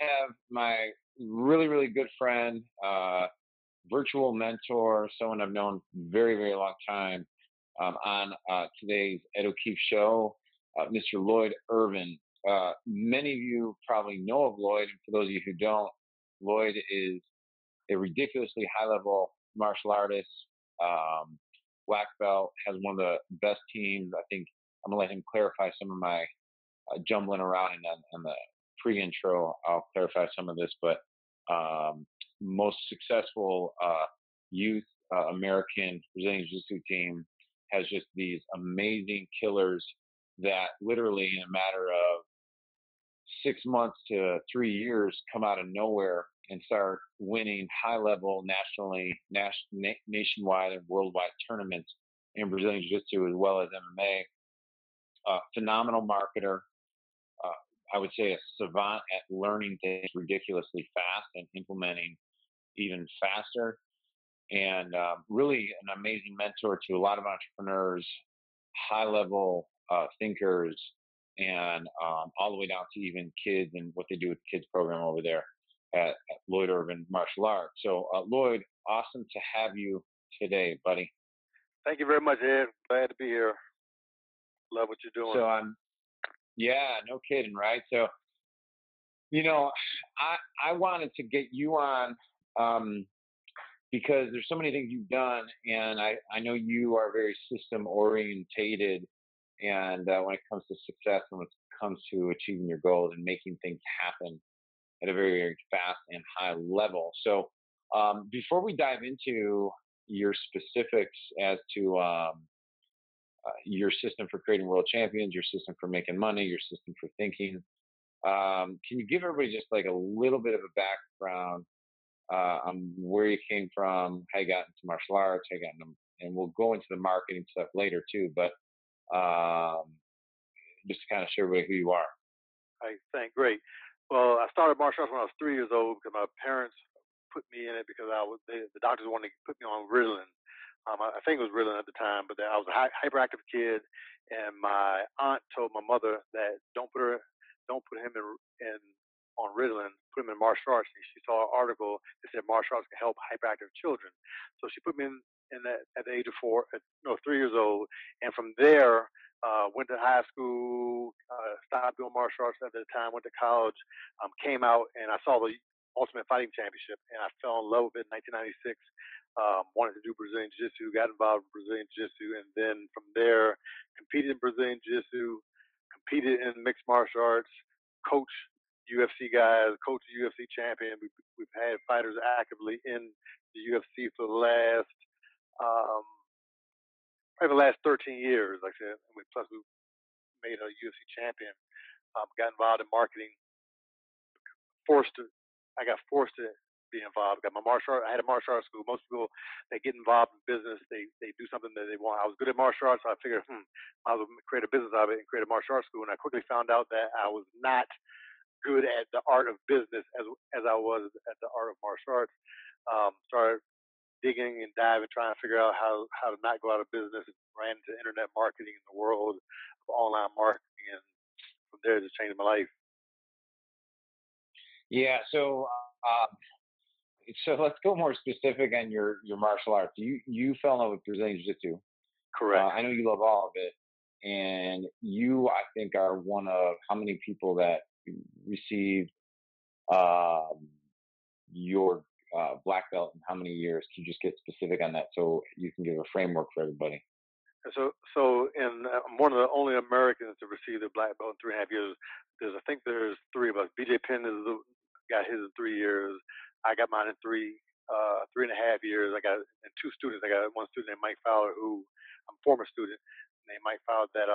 have my really, really good friend, virtual mentor, someone I've known very, very long time, on today's Ed O'Keefe show, Mr. Lloyd Irvin. Many of you probably know of Lloyd, and for those of you who don't, Lloyd is a ridiculously high level martial artist, black belt, has one of the best teams. I think I'm gonna let him clarify some of my jumbling around and on the pre-intro. I'll clarify some of this, but most successful youth American Brazilian Jiu-Jitsu team has just these amazing killers that literally in a matter of 6 months to 3 years come out of nowhere and start winning high level nationwide and worldwide tournaments in Brazilian Jiu-Jitsu as well as MMA. Phenomenal marketer. Uh, I would say a savant at learning things ridiculously fast and implementing even faster. And really an amazing mentor to a lot of entrepreneurs, high level thinkers, and all the way down to even kids and what they do with the kids program over there at Lloyd Irvin Martial Arts. So, Lloyd, awesome to have you today, buddy. Thank you very much, Ed. Glad to be here. Love what you're doing. So yeah, no kidding, right? So, I wanted to get you on because there's so many things you've done, and I know you are very system orientated, and when it comes to success and when it comes to achieving your goals and making things happen at a very, very fast and high level. So before we dive into your specifics as to your system for creating world champions, your system for making money, your system for thinking, can you give everybody just like a little bit of a background on where you came from, how you got into martial arts, how you got into, and we'll go into the marketing stuff later too, but just to kind of show everybody who you are. I think great. Well, I started martial arts when I was 3 years old because my parents put me in it because the doctors wanted to put me on Ritalin. I think it was Ritalin at the time, but I was a hyperactive kid, and my aunt told my mother that don't put him in on Ritalin, put him in martial arts. And she saw an article that said martial arts can help hyperactive children, so she put me in that at the age of 3 years old, and from there. Went to high school, stopped doing martial arts at the time, went to college, came out, and I saw the Ultimate Fighting Championship, and I fell in love with it in 1996. Wanted to do Brazilian Jiu-Jitsu, got involved in Brazilian Jiu-Jitsu, and then from there, competed in Brazilian Jiu-Jitsu, competed in mixed martial arts, coach UFC guys, coach the UFC champion. We've had fighters actively in the UFC for the last probably the last 13 years, like I said, plus we made a UFC champion. Got involved in marketing. I got forced to be involved. I had a martial arts school. Most people that get involved in business, they do something that they want. I was good at martial arts, so I figured, I was create a business out of it and create a martial arts school. And I quickly found out that I was not good at the art of business as I was at the art of martial arts. Started digging and diving, trying to figure out how to not go out of business. Ran into internet marketing in the world of online marketing, and from there, it just changed my life. Yeah. So let's go more specific on your martial arts. You fell in love with Brazilian Jiu-Jitsu. Correct. I know you love all of it, and you, I think, are one of how many people that received your black belt in how many years? Can you just get specific on that so you can give a framework for everybody? So I'm one of the only Americans to receive the black belt in 3.5 years. I think there's three of us. BJ Penn got his in 3 years. I got mine in 3.5 years. I got and two students. I got one student named Mike Fowler, who I'm a former student named Mike Fowler that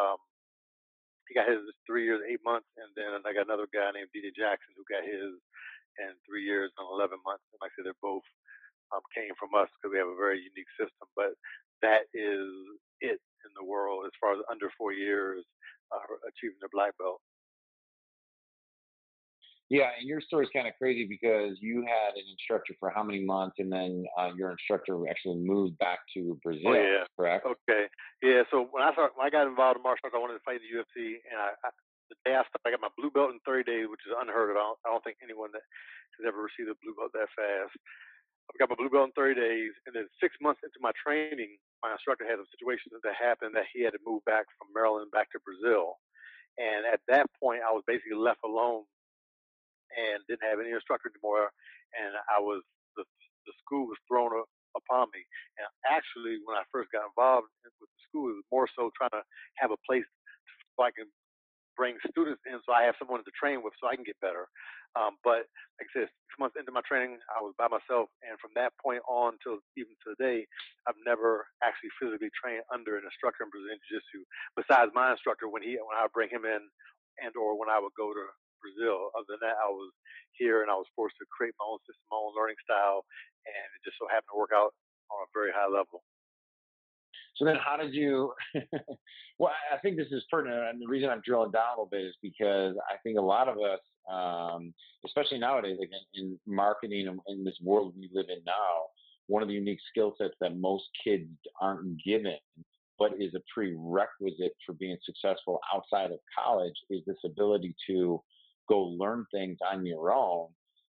he got his 3 years, 8 months, and then I got another guy named DJ Jackson who got his in 3 years and 11 months. And like I said, they're both came from us because we have a very unique system. But that is it in the world as far as under 4 years achieving their black belt. Yeah, and your story is kind of crazy because you had an instructor for how many months, and then your instructor actually moved back to Brazil. Oh yeah, correct? Okay, yeah. So when I got involved in martial arts, I wanted to fight in the UFC, and the day I started, I got my blue belt in 30 days, which is unheard of. I don't think anyone that has ever received a blue belt that fast. I got my blue belt in 30 days, and then 6 months into my training, my instructor had some situations that happened that he had to move back from Maryland back to Brazil. And at that point, I was basically left alone and didn't have any instructor anymore. And the school was thrown upon me. And actually, when I first got involved with the school, it was more so trying to have a place so I can bring students in so I have someone to train with so I can get better. But like I said, 6 months into my training, I was by myself. And from that point on till even today, I've never actually physically trained under an instructor in Brazilian Jiu-Jitsu besides my instructor when I would bring him in and or when I would go to Brazil. Other than that, I was here and I was forced to create my own system, my own learning style, and it just so happened to work out on a very high level. So then, how did you? Well, I think this is pertinent, and the reason I'm drilling down a little bit is because I think a lot of us, especially nowadays, like in marketing and in this world we live in now, one of the unique skill sets that most kids aren't given, but is a prerequisite for being successful outside of college, is this ability to go learn things on your own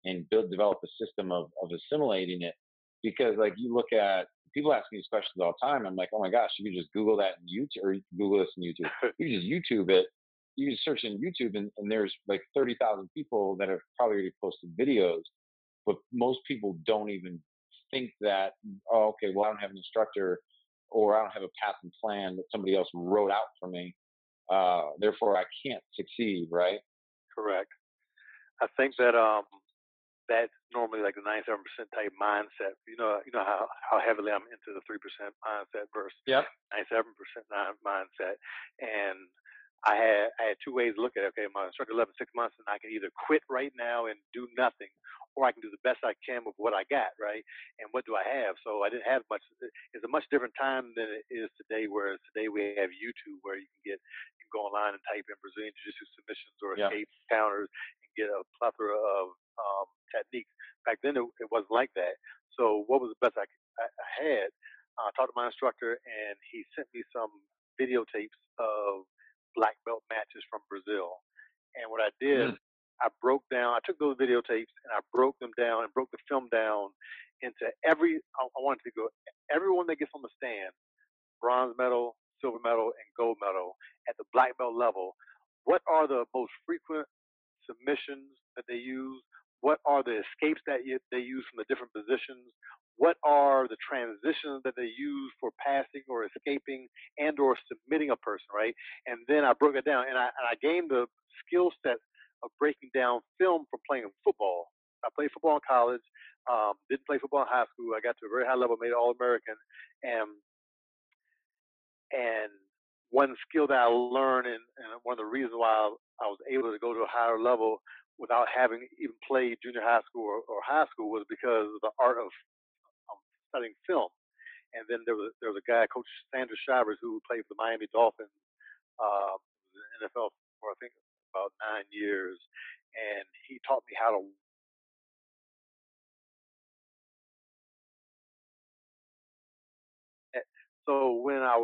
and develop a system of assimilating it. Because, like, you look at people ask me these questions all the time. I'm like, oh my gosh, you can just Google that in YouTube, or you can Google this in YouTube. You can just YouTube it. You just search in YouTube, and there's like 30,000 people that have probably already posted videos. But most people don't even think that, oh, okay, well, I don't have an instructor, or I don't have a path and plan that somebody else wrote out for me. Therefore, I can't succeed, right? Correct. I think that that's normally like the 97% type mindset. You know how heavily I'm into the 3% mindset versus Yep. 97% mindset. And I had two ways to look at it. Okay, my instructor left in 6 months, and I can either quit right now and do nothing, or I can do the best I can with what I got, right? And what do I have? So I didn't have much. It's a much different time than it is today. Whereas today we have YouTube, where you can go online and type in Brazilian Jiu-Jitsu submissions or Yeah. escape counters and get a plethora of techniques. Back then, it wasn't like that. So what was the best I had? I talked to my instructor, and he sent me some videotapes of black belt matches from Brazil. And what I did, Mm. I took those videotapes and I broke them down and broke the film down into I wanted to go, everyone that gets on the stand, bronze medal, silver medal, and gold medal at the black belt level, what are the most frequent submissions that they use? What are the escapes that they use from the different positions? What are the transitions that they use for passing or escaping and or submitting a person, right? And then I broke it down, and I gained the skill set of breaking down film from playing football. I played football in college, didn't play football in high school. I got to a very high level, made it All-American, and and one skill that I learned, and one of the reasons why I was able to go to a higher level without having even played junior high school or high school was because of the art of studying film. And then there was a guy, Coach Sandra Shivers, who played for the Miami Dolphins, was in the NFL for I think about 9 years, and he taught me how to. So when I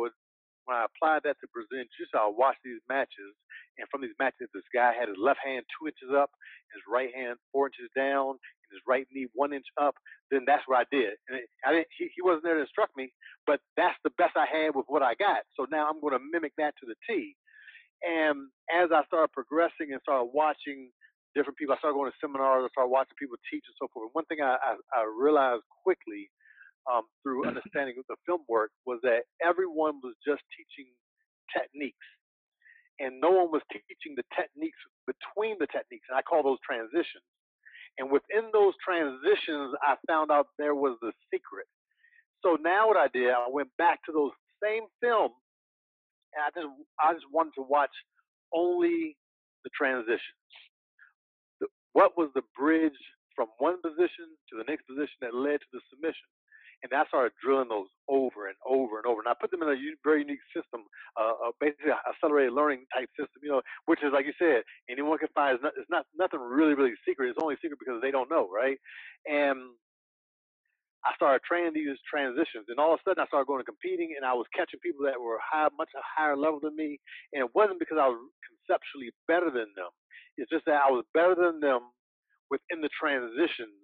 applied that to Brazilian Jiu-Jitsu, I watched these matches, and from these matches, this guy had his left hand 2 inches up, his right hand 4 inches down, and his right knee 1 inch up. Then that's what I did. And I didn't. He wasn't there to instruct me, but that's the best I had with what I got. So now I'm going to mimic that to the T. And as I started progressing and started watching different people, I started going to seminars, I started watching people teach and so forth. And one thing I realized quickly through understanding the film work was that everyone was just teaching techniques, and no one was teaching the techniques between the techniques, and I call those transitions. And within those transitions, I found out there was the secret. So now what I did, I went back to those same films, and I just wanted to watch only the transitions. What was the bridge from one position to the next position that led to the submission? And I started drilling those over and over and over. And I put them in a very unique system, basically accelerated learning type system, which is, like you said, anyone can find. It's not nothing really, really secret. It's only secret because they don't know, right? And I started training these transitions, and all of a sudden I started going to competing, and I was catching people that were much higher level than me. And it wasn't because I was conceptually better than them. It's just that I was better than them within the transitions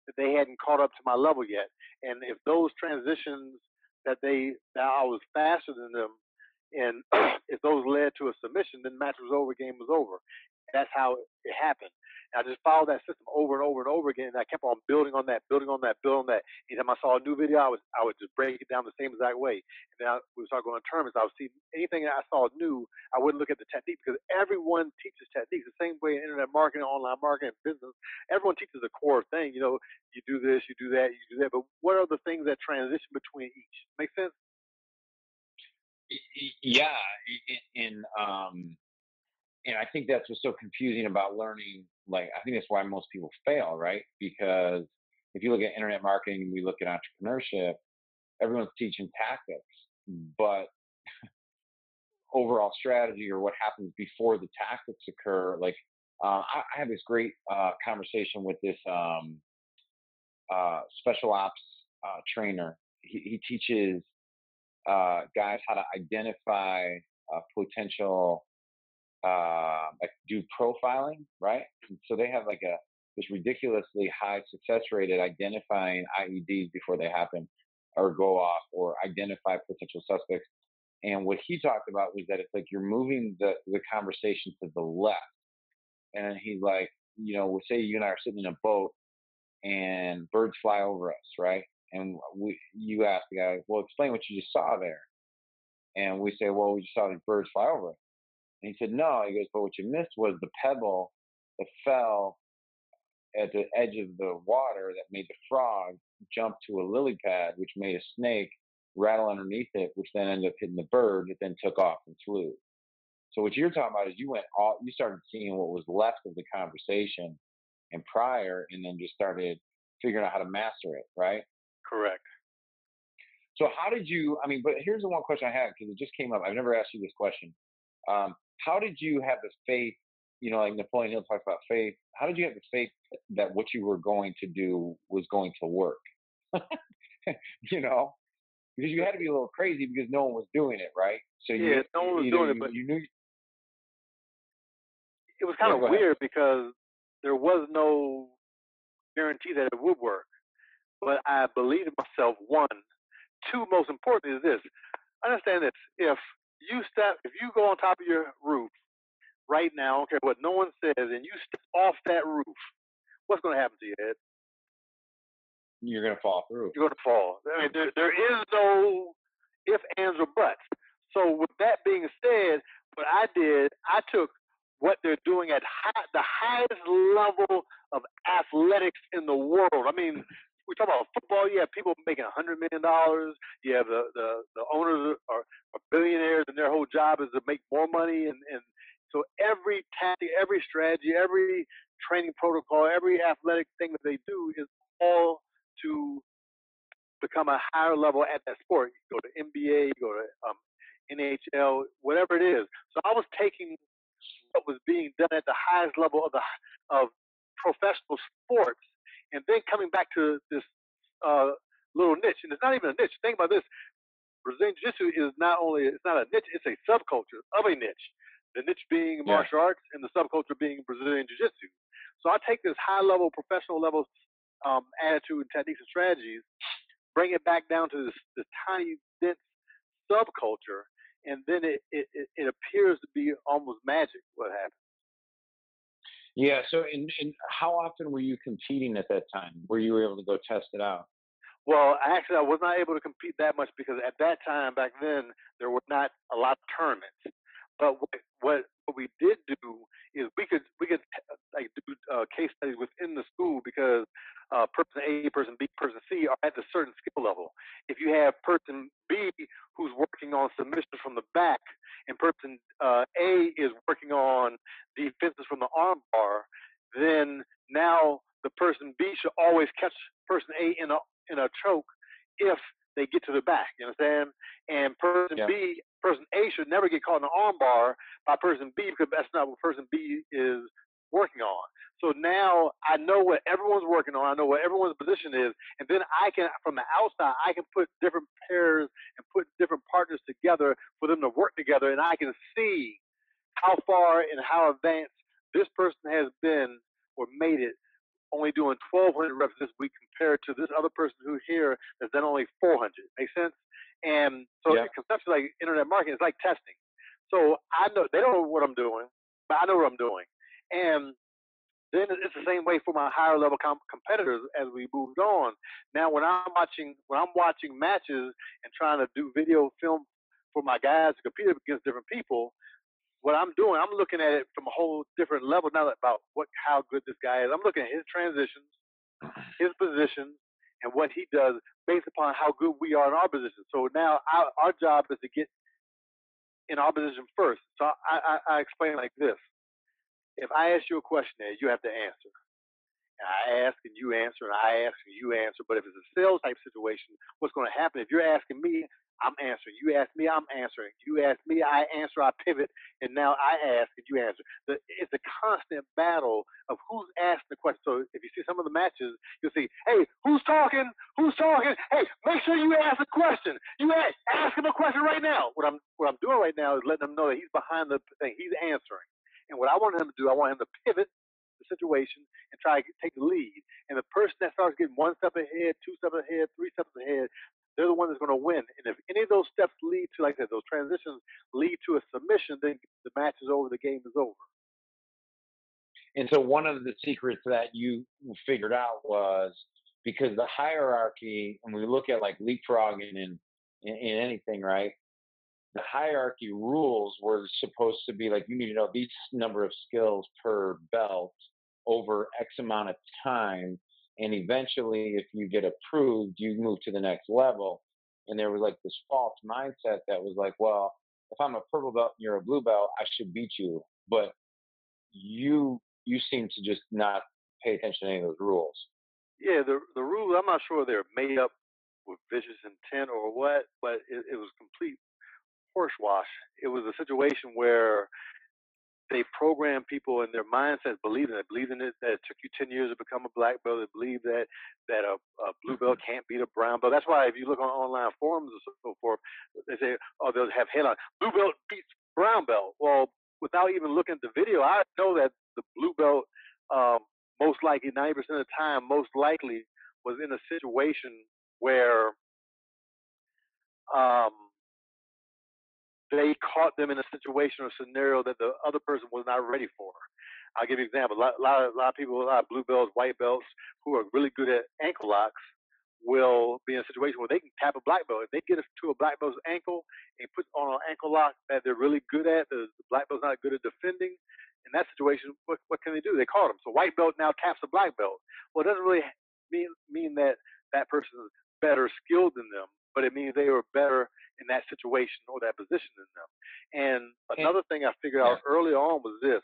that they hadn't caught up to my level yet. And if those transitions that I was faster than them, and if those led to a submission, then match was over, game was over. That's how it happened. And I just followed that system over and over and over again. And I kept on building on that, building on that, building on that. Anytime I saw a new video, I would just break it down the same exact way. And then we would start going to tournaments. I would see anything that I saw new. I wouldn't look at the technique, because everyone teaches techniques the same way in internet marketing, online marketing, business. Everyone teaches a core thing. You know, you do this, you do that, you do that. But what are the things that transition between each? Make sense? Yeah, and I think that's what's so confusing about learning. Like, I think that's why most people fail, right? Because if you look at internet marketing, we look at entrepreneurship, everyone's teaching tactics, but overall strategy, or what happens before the tactics occur. Like, I had this great conversation with this special ops trainer. He teaches guys how to identify potential, like, do profiling, right? And so they have like this ridiculously high success rate at identifying IEDs before they happen or go off, or identify potential suspects. And what he talked about was that it's like you're moving the conversation to the left. And he's like, say you and I are sitting in a boat and birds fly over us, right? And you ask the guy, well, explain what you just saw there. And we say, well, we just saw the birds fly over us. And he said, no. He goes, but what you missed was the pebble that fell at the edge of the water that made the frog jump to a lily pad, which made a snake rattle underneath it, which then ended up hitting the bird that then took off and flew. So what you're talking about is you started seeing what was left of the conversation and prior, and then just started figuring out how to master it, right? Correct. So how did you, but here's the one question I had, because it just came up. I've never asked you this question. How did you have the faith, like Napoleon Hill talks about faith, how did you have the faith that what you were going to do was going to work? Because you had to be a little crazy because no one was doing it, right? So no one was doing it, but you knew. It was kind of weird because there was no guarantee that it would work. But I believed in myself, one. Two, most important is this. Understand this. If you go on top of your roof right now, I don't care what no one says, and you step off that roof, what's going to happen to you, Ed? You're going to fall through. You're going to fall. There is no ifs, ands, or buts. So with that being said, what I did, I took what they're doing at the highest level of athletics in the world. We talk about football. You have people making $100 million. You have the owners are billionaires, and their whole job is to make more money. And so every tactic, every strategy, every training protocol, every athletic thing that they do is all to become a higher level at that sport. You go to NBA, you go to NHL, whatever it is. So I was taking what was being done at the highest level of professional sports, and then coming back to this little niche. And it's not even a niche. Think about this. Brazilian Jiu-Jitsu it's not a niche, it's a subculture of a niche. The niche being martial arts, and the subculture being Brazilian Jiu-Jitsu. So I take this high level, professional level attitude, techniques, and strategies, bring it back down to this tiny, dense subculture, and then it appears to be almost magic what happens. Yeah. So, in how often were you competing at that time? Were you able to go test it out? Well, actually, I was not able to compete that much because at that time, back then, there were not a lot of tournaments. But what we did do is we could like do case studies within the school, because person A, person B, person C are at a certain skill level. If you have person B who's working on submissions from the back, and person A is working on defenses from the arm bar, then now the person B should always catch person A in a choke if they get to the back. You understand? And person A should never get caught in the arm bar by person B, because that's not what person B is working on. So now I know what everyone's working on. I know what everyone's position is, and then I can, from the outside, I can put different pairs and put different partners together for them to work together, and I can see how far and how advanced this person has been or made it, only doing 1,200 reps this week compared to this other person who here has done only 400. Make sense? And so Yeah. conceptually, like internet marketing, it's like testing. So I know they don't know what I'm doing, but I know what I'm doing. And then it's the same way for my higher level competitors as we moved on. Now, when I'm watching matches and trying to do video film for my guys to compete against different people, what I'm doing, I'm looking at it from a whole different level, not about how good this guy is. I'm looking at his transitions, his positions, and what he does based upon how good we are in our position. So now our job is to get in our position first. So I explain it like this. If I ask you a question, you have to answer. And I ask and you answer, and I ask and you answer. But if it's a sales type situation, what's going to happen? If you're asking me, I'm answering. You ask me, I'm answering. You ask me, I answer, I pivot, and now I ask and you answer. It's a constant battle of who's asking the question. So if you see some of the matches, you'll see, hey, who's talking? Who's talking? Hey, make sure you ask a question. You ask him a question right now. What I'm doing right now is letting him know that he's behind the thing. He's answering. And what I want him to do, I want him to pivot the situation and try to take the lead. And the person that starts getting one step ahead, two steps ahead, three steps ahead, they're the one that's going to win. And if any of those steps lead to, like I said, those transitions lead to a submission, then the match is over, the game is over. And so one of the secrets that you figured out was because the hierarchy, and we look at like leapfrogging in anything, right? The hierarchy rules were supposed to be like you need to know these number of skills per belt over X amount of time. And eventually, if you get approved, you move to the next level. And there was like this false mindset that was like, well, if I'm a purple belt and you're a blue belt, I should beat you. But you seem to just not pay attention to any of those rules. Yeah, the rules, I'm not sure they're made up with vicious intent or what, but it was complete horsewash. It was a situation where they program people in their mindsets believing it, that it took you 10 years to become a black belt. They believe that a blue belt can't beat a brown belt. That's why if you look on online forums and so forth, they say, oh, they'll have headlines, blue belt beats brown belt. Well, without even looking at the video, I know that the blue belt, most likely 90% of the time, most likely was in a situation where um, they caught them in a situation or scenario that the other person was not ready for. I'll give you an example. A lot of people, a lot of blue belts, white belts who are really good at ankle locks will be in a situation where they can tap a black belt. If they get to a black belt's ankle and put on an ankle lock that they're really good at, the black belt's not good at defending, in that situation, what can they do? They caught them. So white belt now taps a black belt. Well, it doesn't really mean that that person is better skilled than them, but it means they were better in that situation or that position than them. And another thing I figured out early on was this: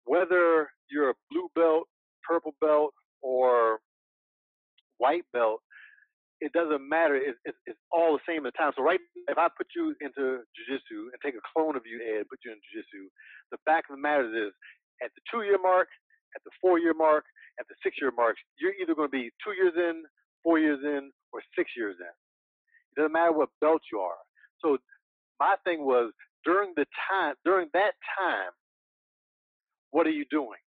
whether you're a blue belt, purple belt, or white belt, it doesn't matter. It's all the same at the time. So if I put you into jiu-jitsu and take a clone of you and put you in jiu-jitsu, the fact of the matter is at the 2-year mark, at the 4-year mark, at the 6-year mark, you're either going to be 2 years in, 4 years in, or 6 years in. It doesn't matter what belt you are. So my thing was during that time, what are you doing?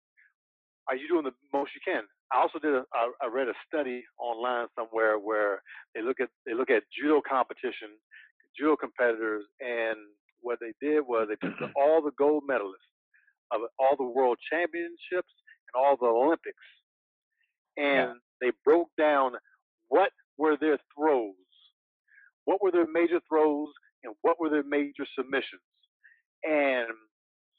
Are you doing the most you can? I also I read a study online somewhere where they look at judo competition, judo competitors, and what they did was they took all the gold medalists of all the world championships and all the Olympics, and they broke down what were their throws, what were their major throws, and what were their major submissions. And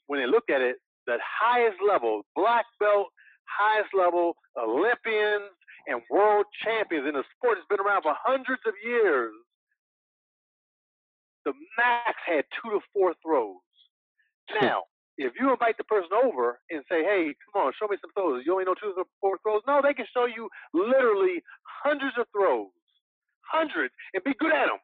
when they looked at it, the highest level, black belt, highest level Olympians and world champions in a sport that's been around for hundreds of years, the max had 2 to 4 throws. Now, if you invite the person over and say, hey, come on, show me some throws. You only know 2 to 4 throws? No, they can show you literally hundreds of throws, hundreds, and be good at them.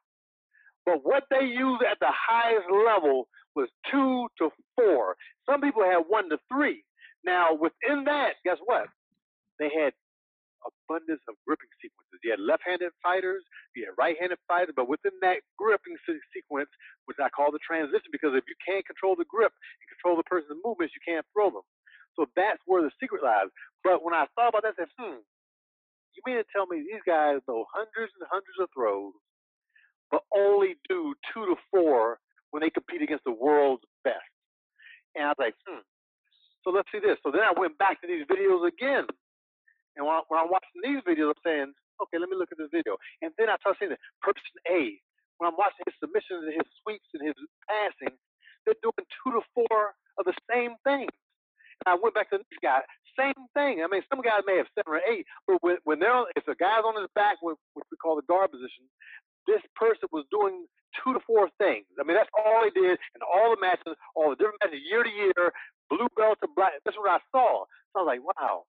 But what they use at the highest level was 2 to 4. Some people had 1 to 3. Now, within that, guess what? They had abundance of gripping sequences. You had left-handed fighters, you had right-handed fighters, but within that gripping sequence, which I call the transition, because if you can't control the grip and control the person's movements, you can't throw them. So that's where the secret lies. But when I thought about that, I said, you mean to tell me these guys know hundreds and hundreds of throws, but only do 2 to 4 when they compete against the world's best? And I was like, So let's see this. So then I went back to these videos again. And when I'm watching these videos, I'm saying, okay, let me look at this video. And then I start seeing that person A, when I'm watching his submissions and his sweeps and his passing, they're doing 2 to 4 of the same thing. And I went back to this guy, same thing. I mean, some guys may have 7 or 8, but when they're if a guy's on his back, which we call the guard position, this person was doing 2 to 4 things. I mean, that's all they did in all the matches, all the different matches, year to year, blue belt to black. That's what I saw. So I was like, wow,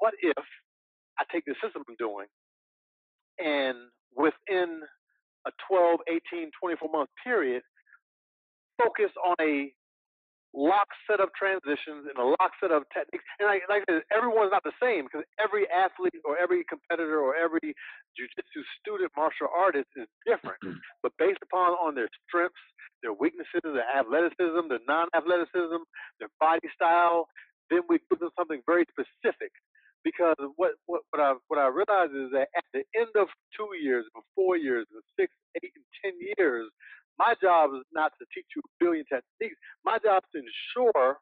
what if I take the system I'm doing and within a 12, 18, 24-month period, focus on a lock set of transitions and a lock set of techniques. And like I said, everyone's not the same because every athlete or every competitor or every jiu-jitsu student martial artist is different. But based upon on their strengths, their weaknesses, their athleticism, their non-athleticism, their body style, then we give them something very specific. Because what I realize is that at the end of 2 years, or 4 years, or 6, 8, and 10 years, my job is not to teach you a billion techniques. My job is to ensure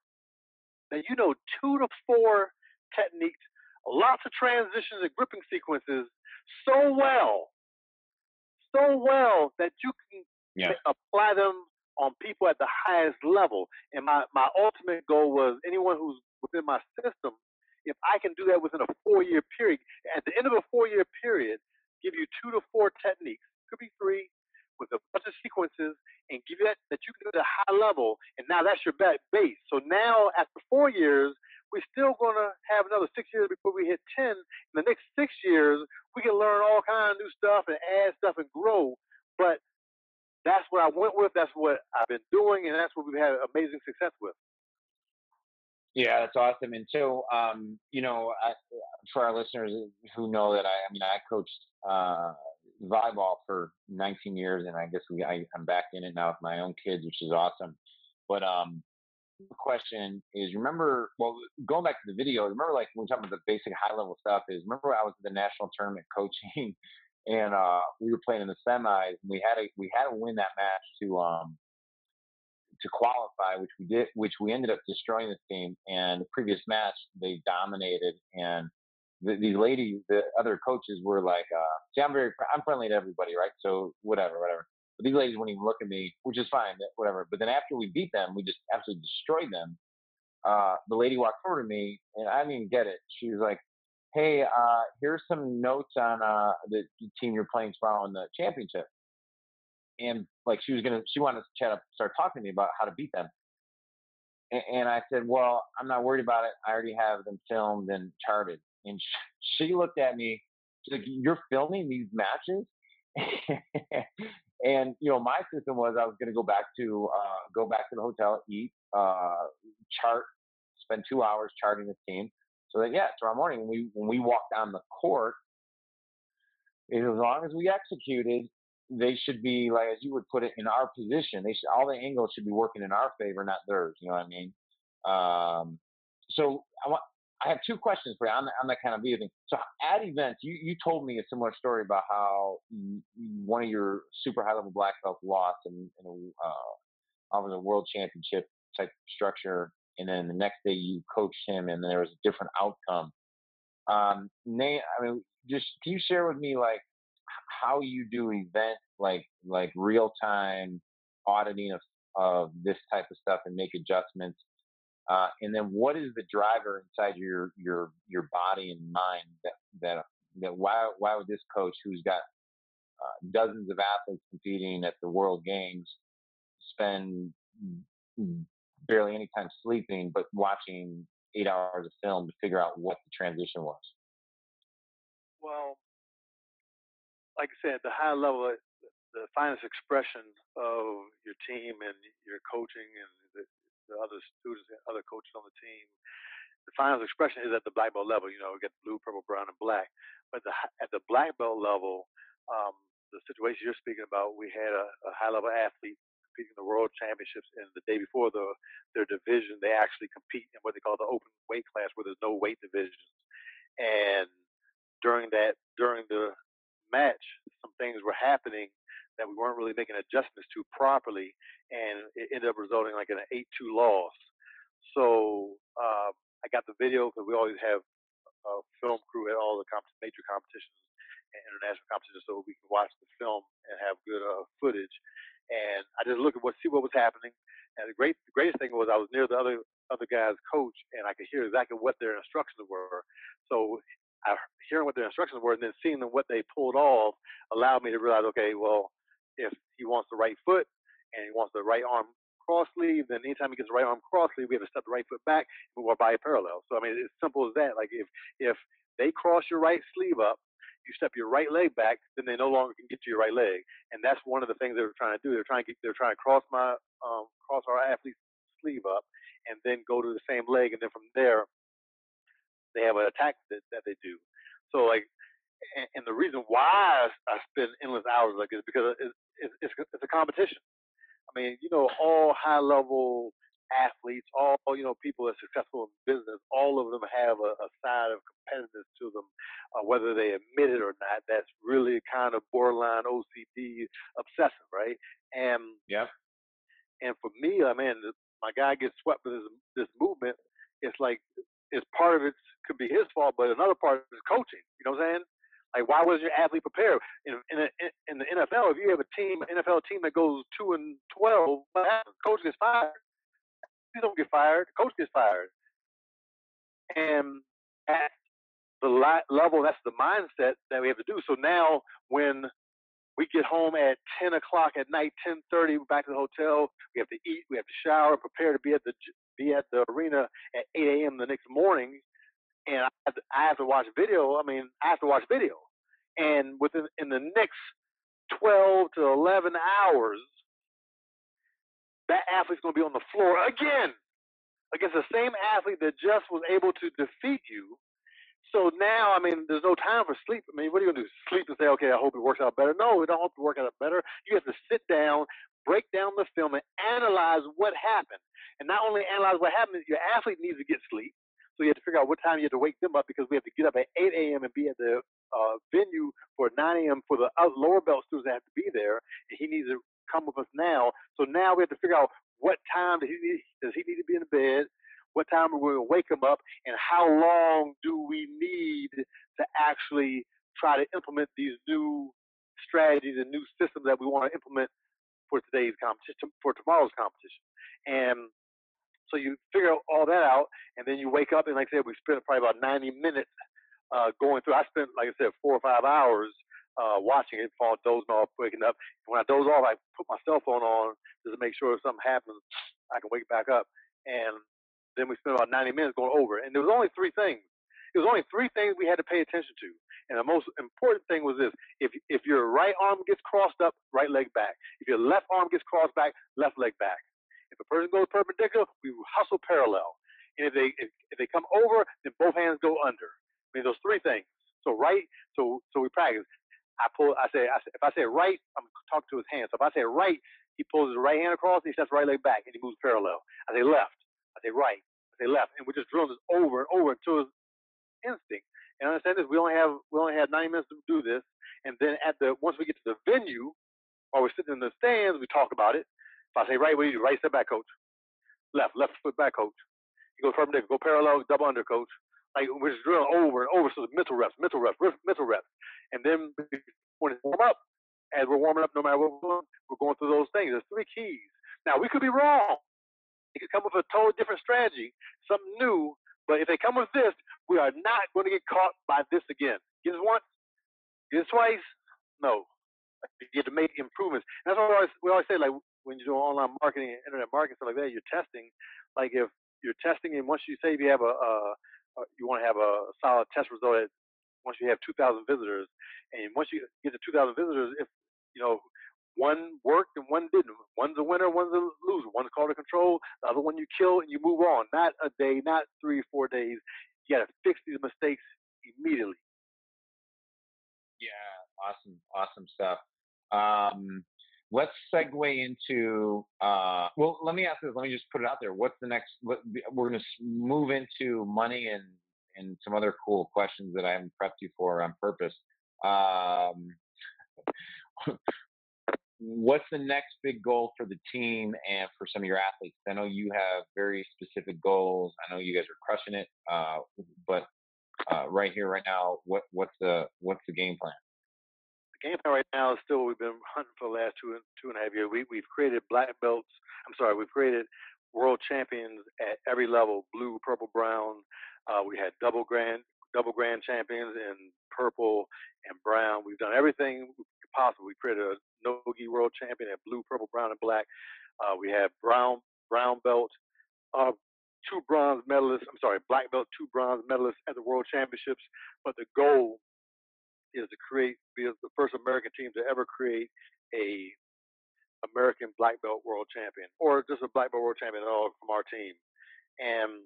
that you know 2 to 4 techniques, lots of transitions and gripping sequences so well that you can apply them on people at the highest level. And my ultimate goal was anyone who's within my system, if I can do that within a 4-year period, at the end of a 4-year period, give you 2 to 4 techniques, could be 3, with a bunch of sequences, and give you that you can do at a high level, and now that's your base. So now after 4 years, we're still going to have another 6 years before we hit 10. In the next 6 years, we can learn all kinds of new stuff and add stuff and grow. But that's what I went with. That's what I've been doing, and that's what we've had amazing success with. Yeah, that's awesome. And so, for our listeners who know that I coached volleyball for 19 years, and I guess I'm back in it now with my own kids, which is awesome. But the question is, remember, well, going back to the video, remember, like when we're talking about the basic high level stuff, is remember I was at the national tournament coaching, and we were playing in the semis, and we had to win that match to qualify, which we did, which we ended up destroying this team. And the previous match, they dominated. And these ladies, the other coaches were like, see, I'm friendly to everybody, right? So whatever. But these ladies wouldn't even look at me, which is fine, whatever. But then after we beat them, we just absolutely destroyed them. The lady walked over to me, and I didn't even get it. She was like, hey, here's some notes on the team you're playing tomorrow in the championship. And like she wanted to start talking to me about how to beat them. And I said, well, I'm not worried about it. I already have them filmed and charted. And she looked at me. She's like, you're filming these matches? And my system was I was going to go back to the hotel, eat, chart, spend 2 hours charting the team. So that tomorrow morning when we walked down the court, as long as we executed, they should be, like, as you would put it, in our position. All the angles should be working in our favor, not theirs. You know what I mean? So I have 2 questions for you on that kind of video thing. So at events, you told me a similar story about how one of your super high level black belts lost in a world championship type structure, and then the next day you coached him, and there was a different outcome. Just can you share with me, like, how you do event, like real time auditing of this type of stuff and make adjustments, and then what is the driver inside your body and mind that why would this coach, who's got dozens of athletes competing at the World Games, spend barely any time sleeping but watching 8 hours of film to figure out what the transition was? Well, like I said, the high level, the finest expression of your team and your coaching and the other students and other coaches on the team. The finals expression is at the black belt level. You know, we get blue, purple, brown, and black. But at the black belt level, um, the situation you're speaking about, we had a high level athlete competing in the world championships, and the day before their division, they actually compete in what they call the open weight class, where there's no weight divisions. And during the match, some things were happening that we weren't really making adjustments to properly, and it ended up resulting like in an 8-2 loss. So I got the video because we always have a film crew at all the major competitions and international competitions, so we can watch the film and have good footage. And I just looked at see what was happening. And the greatest thing was I was near the other guy's coach, and I could hear exactly what their instructions were. So hearing what their instructions were and then seeing them what they pulled off allowed me to realize, okay, well, if he wants the right foot and he wants the right arm cross sleeve, then anytime he gets the right arm cross sleeve, we have to step the right foot back and move our body parallel. So I mean, it's simple as that. Like if they cross your right sleeve up, you step your right leg back, then they no longer can get to your right leg. And that's one of the things they were trying to do. They're trying to cross cross our athlete's sleeve up and then go to the same leg, and then from there they have an attack that they do. So like, and the reason why I spend endless hours like is because it's a competition. I mean, you know, all high level athletes, all, you know, people that are successful in business, all of them have a side of competitiveness to them, whether they admit it or not. That's really kind of borderline OCD obsessive, right? And Yeah. and for me, I mean, my guy gets swept with this movement. It's like it's part of it could be his fault, but another part is coaching. You know what I'm saying? Like, why wasn't your athlete prepared? In the NFL, if you have a NFL team that goes 2-12, what happens? Coach gets fired. You don't get fired. The coach gets fired. And at the level, that's the mindset that we have to do. So now, when we get home at 10 o'clock at night, 10:30, we're back to the hotel. We have to eat. We have to shower, prepare to be at the arena at 8 a.m. the next morning. And I have to watch video. I mean, I have to watch video. And in the next 12 to 11 hours, that athlete's going to be on the floor again against the same athlete that just was able to defeat you. So now, I mean, there's no time for sleep. I mean, what are you going to do? Sleep and say, okay, I hope it works out better? No, it don't hope to work out better. You have to sit down, break down the film, and analyze what happened. And not only analyze what happened, your athlete needs to get sleep. So you have to figure out what time you have to wake them up, because we have to get up at 8 a.m. and be at the venue for 9 a.m. for the lower belt students that have to be there. And he needs to come with us now. So now we have to figure out what time does he need to be in the bed, what time are we going to wake him up, and how long do we need to actually try to implement these new strategies and new systems that we want to implement for today's competition, for tomorrow's competition. And so you figure all that out, and then you wake up, and like I said, we spent probably about 90 minutes going through. I spent, like I said, 4 or 5 hours watching it, falling, dozing off, waking up. And when I doze off, I put my cell phone on just to make sure if something happens, I can wake back up. And then we spent about 90 minutes going over it. And there was only 3 things. There was only 3 things we had to pay attention to. And the most important thing was this: if your right arm gets crossed up, right leg back. If your left arm gets crossed back, left leg back. If a person goes perpendicular, we hustle parallel. And if they come over, then both hands go under. I mean, those 3 things. So we practice. If I say right, I'm talking to his hand. So if I say right, he pulls his right hand across, and he steps right leg back, and he moves parallel. I say left. I say right. I say left. And we're just drilling this over and over until it's instinct. And understand this: we only have 90 minutes to do this. And then once we get to the venue, while we're sitting in the stands, we talk about it. If I say right, what do you do? Right step back, coach. Left foot back, coach. He goes perpendicular, go parallel, double under, coach. Like, we're just drilling over and over. So the mental reps. And then when it's warm up, as we're warming up, no matter what we're going through those things. There's 3 keys. Now, we could be wrong. They could come up with a totally different strategy, something new. But if they come with this, we are not going to get caught by this again. Get it once, get it twice. No. You have to make improvements. And that's what we always say, like, when you're doing online marketing and internet marketing, stuff like that, you're testing. Like, if you're testing, and once you say you have you want to have a solid test result once you have 2,000 visitors, and once you get to 2,000 visitors, if you know one worked and one didn't. One's a winner, one's a loser. One's called a control, the other one you kill and you move on. Not a day, not 3 or 4 days. You got to fix these mistakes immediately. Yeah, awesome stuff. Um, let's segue into. Well, let me ask this. Let me just put it out there. What's the next? We're going to move into money and some other cool questions that I haven't prepped you for on purpose. Um, what's the next big goal for the team and for some of your athletes? I know you have very specific goals. I know you guys are crushing it. But right here, right now, what's the game plan? The game plan right now is still what we've been hunting for the last 2.5 years. We've created black belts. I'm sorry, we've created world champions at every level: blue, purple, brown. We had double grand champions in purple and brown. We've done everything possible. We created a no-gi world champion at blue, purple, brown, and black. We have brown belt, uh, two bronze medalists. I'm sorry, black belt, two bronze medalists at the world championships. But the goal is to be the first American team to ever create a American black belt world champion, or just a black belt world champion at all from our team. And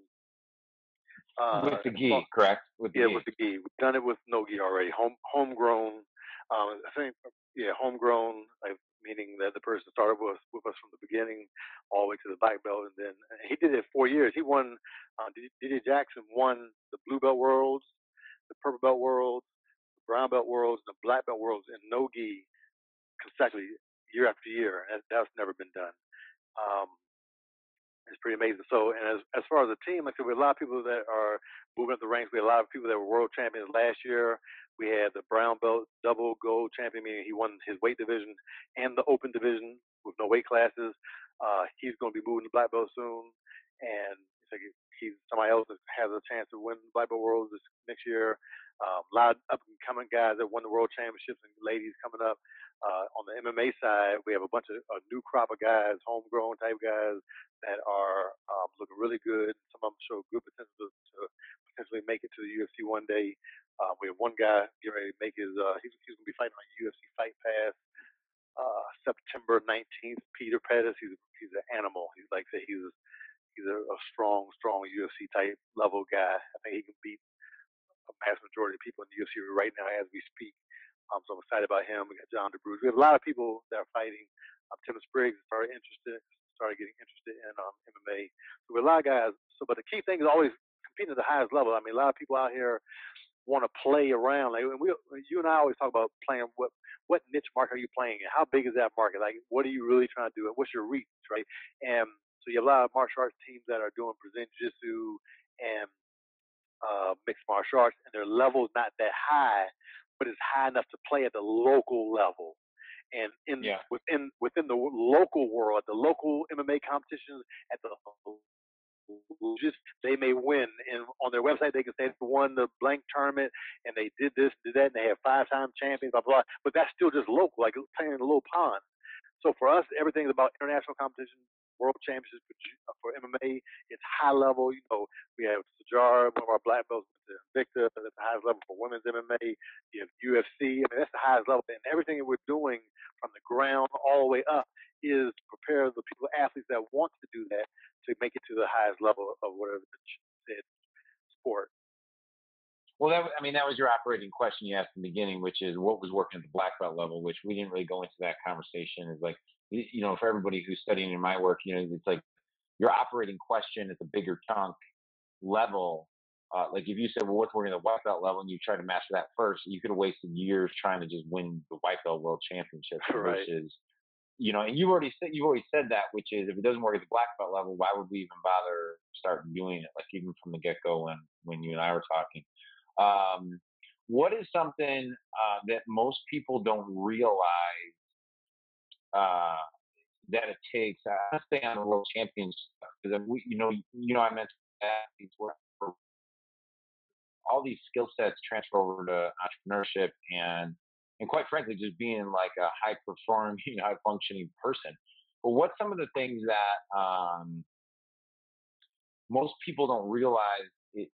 With the gi, correct? With the yeah, with gi. the gi, we've done it with no gi already. Homegrown. I think yeah, homegrown, like, meaning that the person started with us from the beginning, all the way to the black belt, and then he did it 4 years. He won. DJ Jackson won the blue belt worlds, the purple belt worlds, the brown belt worlds, and the black belt worlds in no gi consecutively, year after year. And that's never been done. Um, it's pretty amazing. So, and as far as the team, like I said, we have a lot of people that are moving up the ranks. We have a lot of people that were world champions last year. We had the brown belt double gold champion, meaning he won his weight division and the open division with no weight classes. He's going to be moving to black belt soon, and it's like he's somebody else that has a chance to win black belt worlds this next year. A lot of up and coming guys that won the world championships and ladies coming up. On the MMA side, we have a bunch of a new crop of guys, homegrown type guys that are looking really good. Some of them show good potential to potentially make it to the UFC one day. We have one guy getting ready to make his. He's going to be fighting on UFC Fight Pass September 19th. Peter Pettis. He's an animal. He's like I say he's a strong UFC type level guy. I think he can beat a mass majority of people in the UFC right now as we speak. So I'm excited about him. We got John DeBruce. We have a lot of people that are fighting. Tim Spriggs started getting interested in MMA. So we have a lot of guys. So, but the key thing is always competing at the highest level. I mean, a lot of people out here want to play around. Like you and I always talk about playing. What niche market are you playing in? How big is that market? Like, what are you really trying to do? What's your reach, right? And so you have a lot of martial arts teams that are doing Brazilian Jiu-Jitsu and mixed martial arts, and their level's not that high, but it's high enough to play at the local level. And Yeah. within the local world, the local MMA competitions, at the just they may win, and on their website they can say they won the blank tournament and they did this, did that, and they have 5-time champions, blah blah. But that's still just local, like playing in a little pond. So for us, everything is about international competition, world championships for MMA. It's high level. You know, we have Sajar, one of our black belts, Victor. That's the highest level for women's MMA. You have UFC. I mean, that's the highest level. And everything that we're doing from the ground all the way up is to prepare the people, athletes that want to do that, to make it to the highest level of whatever the said sport. Well, that was your operating question you asked in the beginning, which is what was working at the black belt level, which we didn't really go into that conversation. Is like, for everybody who's studying in my work, it's like your operating question at the bigger chunk level. Like if you said, well, what's working at the white belt level, and you try to master that first, you could have wasted years trying to just win the white belt world championship Right. versus, and you've already said that, which is if it doesn't work at the black belt level, why would we even bother starting doing it? Like even from the get go when you and I were talking. What is something that most people don't realize uh, that it takes? I stay on the world champions because I mentioned athletes where all these skill sets transfer over to entrepreneurship and quite frankly, just being like a high performing, high functioning person. But what's some of the things that most people don't realize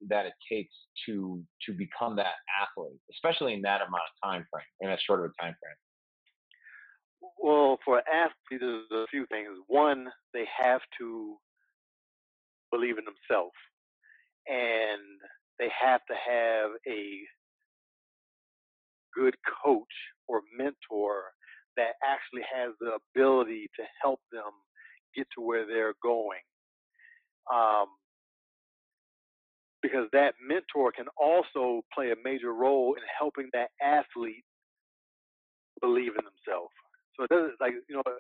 that it takes to become that athlete, especially in that amount of time frame, in that short of a time frame? Well, for athletes, there's a few things. One, they have to believe in themselves, and they have to have a good coach or mentor that actually has the ability to help them get to where they're going. Um, because that mentor can also play a major role in helping that athlete believe in themselves. So it doesn't like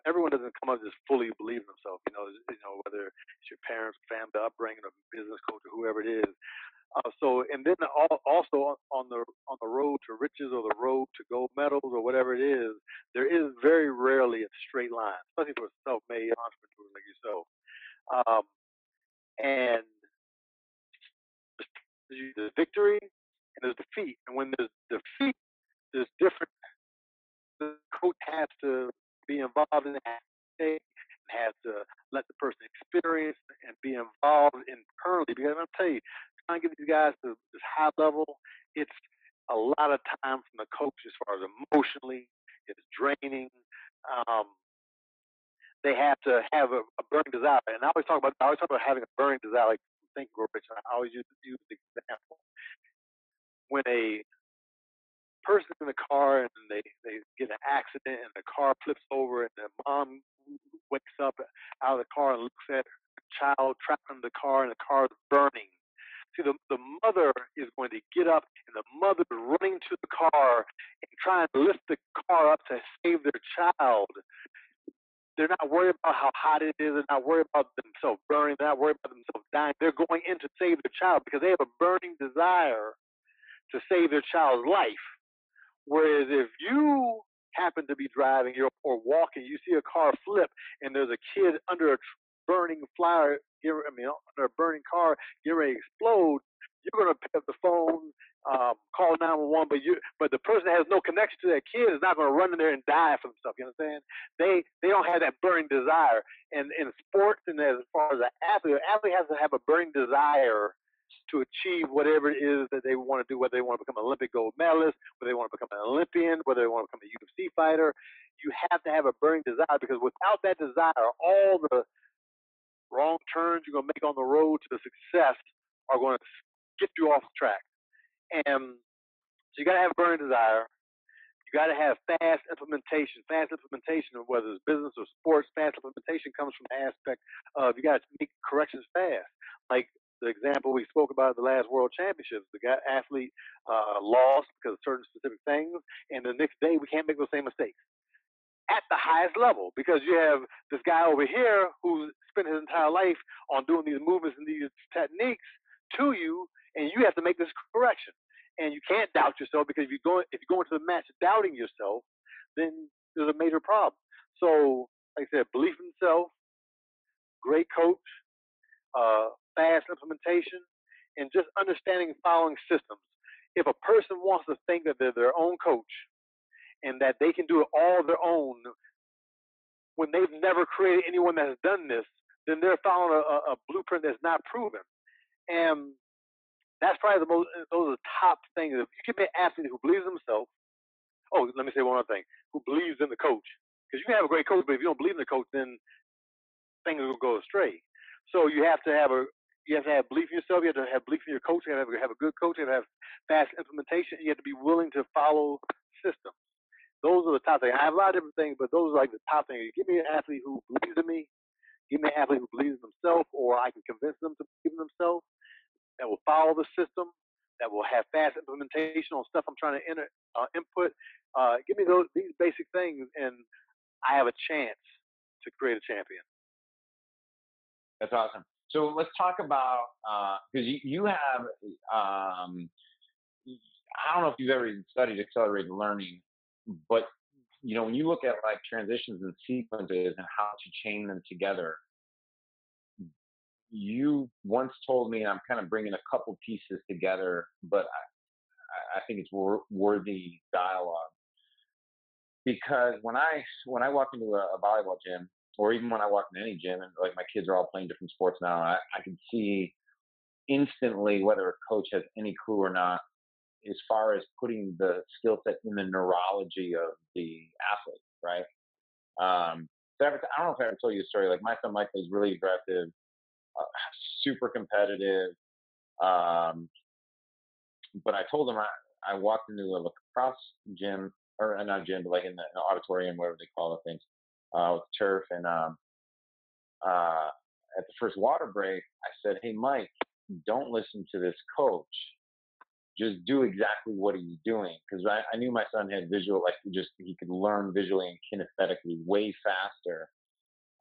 everyone doesn't come up just fully believe in themselves. Whether it's your parents, family, upbringing, or business coach, or whoever it is. So and then also on the road to riches or the road to gold medals or whatever it is, there is very rarely a straight line, especially for self-made entrepreneurs like yourself. Um, and there's victory and there's defeat, and when there's defeat, there's different. The coach has to be involved in that state and has to let the person experience and be involved internally. Because I'm tell you, trying to get these guys to this high level, it's a lot of time from the coach as far as emotionally, it's draining. Um, they have to have a burning desire, and I always talk about having a burning desire, like Think Grow Rich. And I always use the example when a person in the car and they get in an accident and the car flips over and the mom wakes up out of the car and looks at the child trapped in the car and the car is burning. See, the mother is going to get up and the mother is running to the car and trying to lift the car up to save their child. They're not worried about how hot it is. They're not worried about themselves burning. They're not worried about themselves dying. They're going in to save their child because they have a burning desire to save their child's life. Whereas if you happen to be driving or walking, you see a car flip and there's a kid under a burning flyer, under a burning car, getting ready to explode, you're going to pick up the phone, call 911, but the person that has no connection to that kid is not going to run in there and die for themselves. You understand? They don't have that burning desire. And in sports and as far as an athlete has to have a burning desire to achieve whatever it is that they want to do, whether they want to become an Olympic gold medalist, whether they want to become an Olympian, whether they want to become a UFC fighter. You have to have a burning desire because without that desire, all the wrong turns you're going to make on the road to success are going to get you off track. And so you got to have a burning desire. You got to have fast implementation. Fast implementation, whether it's business or sports, fast implementation comes from the aspect of you got to make corrections fast. Like the example we spoke about at the last World Championships, the guy athlete lost because of certain specific things, and the next day we can't make those same mistakes at the highest level because you have this guy over here who's spent his entire life on doing these movements and these techniques to you, and you have to make this correction. And you can't doubt yourself because if you go into the match doubting yourself, then there's a major problem. So, like I said, belief in self, great coach, fast implementation, and just understanding and following systems. If a person wants to think that they're their own coach and that they can do it all their own when they've never created anyone that's done this, then they're following a blueprint that's not proven. And that's probably those are the top things. If you can be an athlete who believes in himself, oh, let me say one other thing, who believes in the coach. Because you can have a great coach, but if you don't believe in the coach, then things will go astray. So you have to have belief in yourself. You have to have belief in your coach. You have to have a good coach. You have to have fast implementation. You have to be willing to follow systems. Those are the top things. I have a lot of different things, but those are like the top things. Give me an athlete who believes in me. Give me an athlete who believes in themselves, or I can convince them to believe in themselves. That will follow the system. That will have fast implementation on stuff I'm trying to input. Give me these basic things, and I have a chance to create a champion. That's awesome. So let's talk about because you have I don't know if you've ever studied accelerated learning, but when you look at like transitions and sequences and how to chain them together, you once told me, and I'm kind of bringing a couple pieces together, but I think it's worthy dialogue because when I walk into a volleyball gym, or even when I walk into any gym, and like my kids are all playing different sports now, I can see instantly whether a coach has any clue or not as far as putting the skill set in the neurology of the athlete, right? So I don't know if I ever told you a story. Like my son Michael is really aggressive, uh, super competitive. Um, but I told him I walked into a lacrosse gym, or not gym, but like in the auditorium, whatever they call the things, with turf. And uh, at the first water break, I said, "Hey, Mike, don't listen to this coach. Just do exactly what he's doing." Because I knew my son had visual, like he could learn visually and kinesthetically way faster.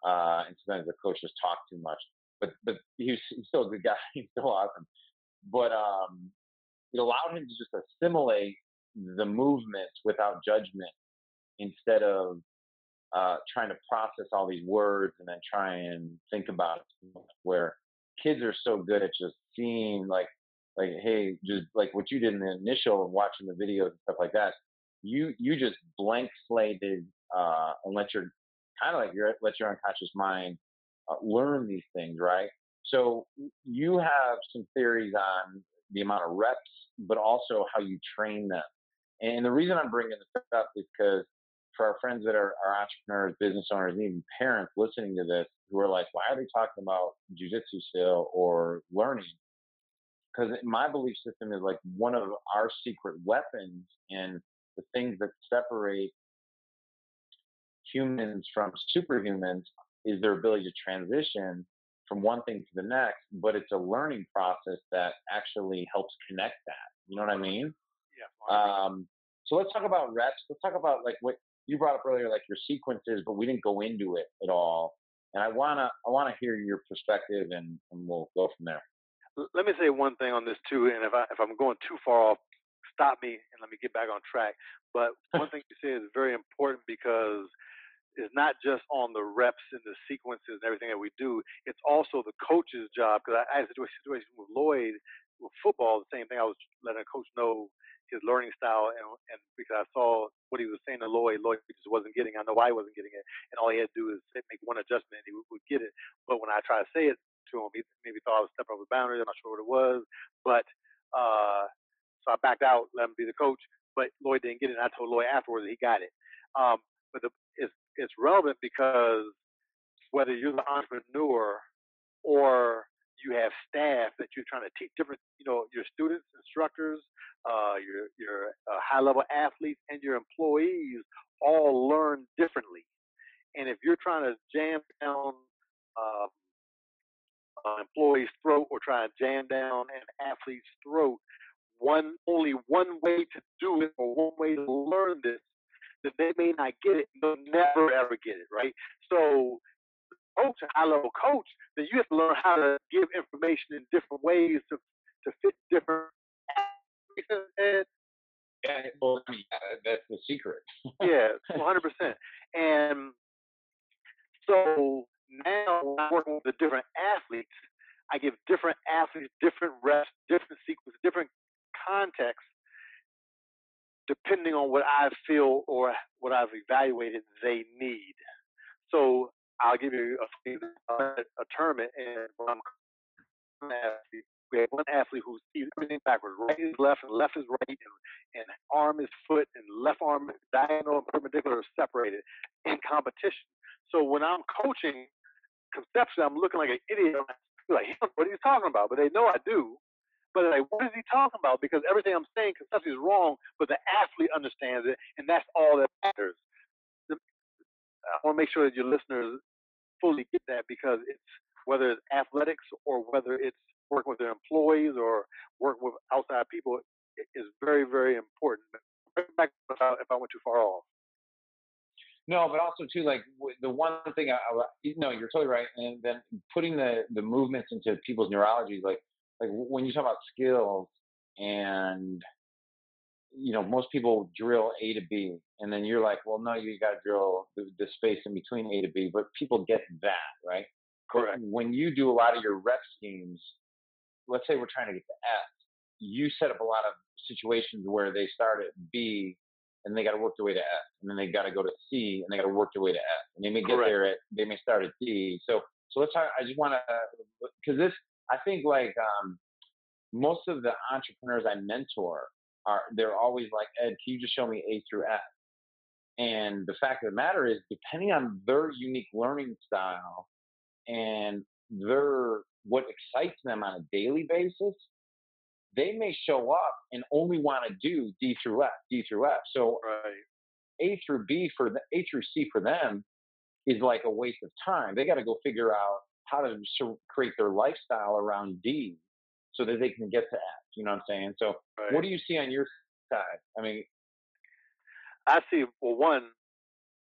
And sometimes the coach just talked too much. But he's still a good guy. He's still awesome. But it allowed him to just assimilate the movements without judgment instead of trying to process all these words and then try and think about it. Where kids are so good at just seeing, like, hey, just like what you did in the initial watching the videos and stuff like that. You just blank slated and let your kind of like your let your unconscious mind learn these things, right? So you have some theories on the amount of reps, but also how you train them. And the reason I'm bringing this up is because for our friends that are entrepreneurs, business owners, and even parents listening to this who are like, why are they talking about jujitsu still or learning? Because my belief system is like one of our secret weapons and the things that separate humans from superhumans is their ability to transition from one thing to the next, but it's a learning process that actually helps connect that. You know what I mean? Yeah, 100%. So let's talk about reps. Let's talk about like what you brought up earlier, like your sequences, but we didn't go into it at all. And I wanna hear your perspective, and we'll go from there. Let me say one thing on this too, and if I'm going too far off, stop me and let me get back on track. But one thing you say is very important because it's not just on the reps and the sequences and everything that we do. It's also the coach's job. Because I had a situation with Lloyd with football, the same thing. I was letting a coach know his learning style, and because I saw what he was saying to Lloyd, Lloyd just wasn't getting. I know why he wasn't getting it, and all he had to do is make one adjustment, and he would get it. But when I tried to say it to him, he maybe thought I was stepping over the boundary. I'm not sure what it was, but so I backed out, let him be the coach. But Lloyd didn't get it. And I told Lloyd afterwards that he got it. But it's relevant because whether you're the entrepreneur or you have staff that you're trying to teach different, your students, instructors, your high level athletes, and your employees all learn differently. And if you're trying to jam down uh, employee's throat or try to jam down an athlete's throat, only one way to do it or one way to learn this, that they may not get it. They'll never ever get it, right? So, coach, a high level coach, then you have to learn how to give information in different ways to fit different. And Yeah, well, I mean, that's the secret. yeah, 100%. And so now when I'm working with the different athletes, I give different athletes different reps, different sequences, different contexts, depending on what I feel or what I've evaluated they need. So I'll give you a tournament, and when I'm athlete, we have one athlete who sees everything backwards. Right is left, and left is right, and arm is foot, and left arm diagonal and perpendicular are separated in competition. So when I'm coaching, conceptually, I'm looking like an idiot. I'm like, what are you talking about? But they know I do. But they're like, what is he talking about? Because everything I'm saying conceptually is wrong, but the athlete understands it, and that's all that matters. I want to make sure that your listeners fully get that because it's whether it's athletics or whether it's working with their employees or working with outside people, it is very, very important. Back if I went too far off. No, but also too, like the one thing no, you're totally right. And then putting the movements into people's neurology, like when you talk about skills, and most people drill A to B, and then you're like, well, no, you got to drill the space in between A to B, but people get that, right? But Correct. when you do a lot of your rep schemes, let's say we're trying to get to F, you set up a lot of situations where they start at B and they got to work their way to F, and then they got to go to C and they got to work their way to F, and they may get Correct. there they may start at D. So let's talk. I just want to, because this, I think, like most of the entrepreneurs I mentor they're always like, Ed, can you just show me A through F? And the fact of the matter is, depending on their unique learning style and their what excites them on a daily basis, they may show up and only want to do D through F, D through F. So Right. A through C for them is like a waste of time. They got to go figure out how to create their lifestyle around D so that they can get to F. You know what I'm saying? So, what Right. do you see on your side? I mean, I see. Well, one,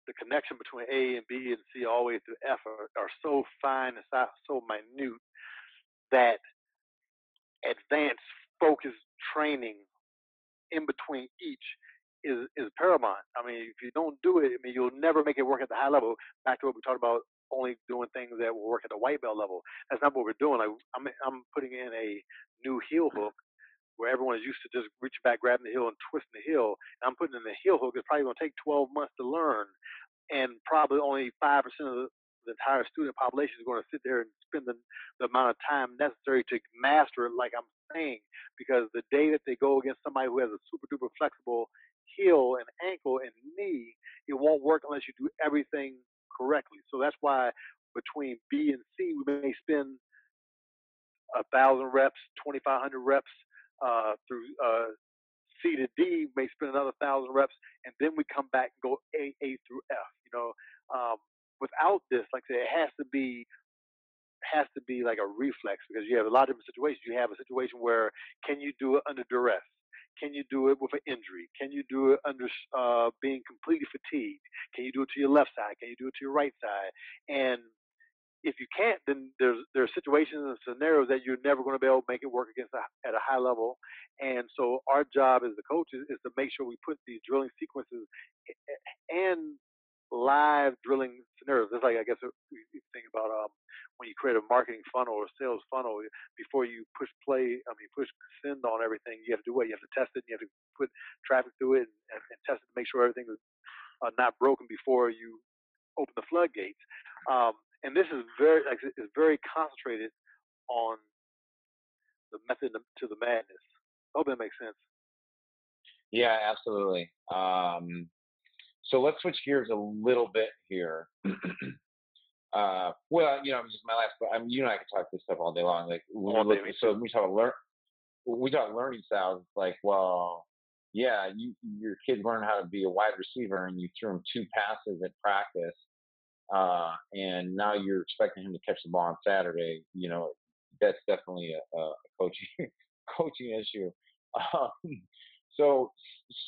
the connection between A and B and C all the way through F are so fine and so minute that advanced focused training in between each is paramount. I mean, if you don't do it, I mean, you'll never make it work at the high level. Back to what we talked about, only doing things that will work at the white belt level. That's not what we're doing. Like I'm putting in a new heel hook where everyone is used to just reaching back, grabbing the heel, and twisting the heel. And I'm putting in the heel hook. It's probably going to take 12 months to learn, and probably only 5% of the entire student population is going to sit there and spend the amount of time necessary to master it, like I'm saying, because the day that they go against somebody who has a super duper flexible heel and ankle and knee, it won't work unless you do everything correctly. So that's why between B and C, we may spend 1,000 reps, 2,500 reps through C to D, may spend another 1,000 reps, and then we come back and go A through F. Without this, like I said, it has to be like a reflex because you have a lot of different situations. You have a situation where can you do it under duress? Can you do it with an injury? Can you do it under being completely fatigued? Can you do it to your left side? Can you do it to your right side? And if you can't, then there's situations and scenarios that you're never going to be able to make it work against at a high level. And so our job as the coaches is to make sure we put these drilling sequences and live drilling scenarios. It's like I guess you think about when you create a marketing funnel or sales funnel before you push play. I mean push send on everything. You have to do what you have to test it. And you have to put traffic through it and test it to make sure everything is not broken before you open the floodgates. And this is very like is very concentrated on the method to the madness. I hope that makes sense. yeah, absolutely. So let's switch gears a little bit here. Well, just my last. I mean, you and I could talk this stuff all day long. Like when we All look, day, me so too. when we talk learning styles. It's like, well, yeah, your kid learned how to be a wide receiver, and you threw him two passes at practice, and now you're expecting him to catch the ball on Saturday. That's definitely a coaching coaching issue. Um, so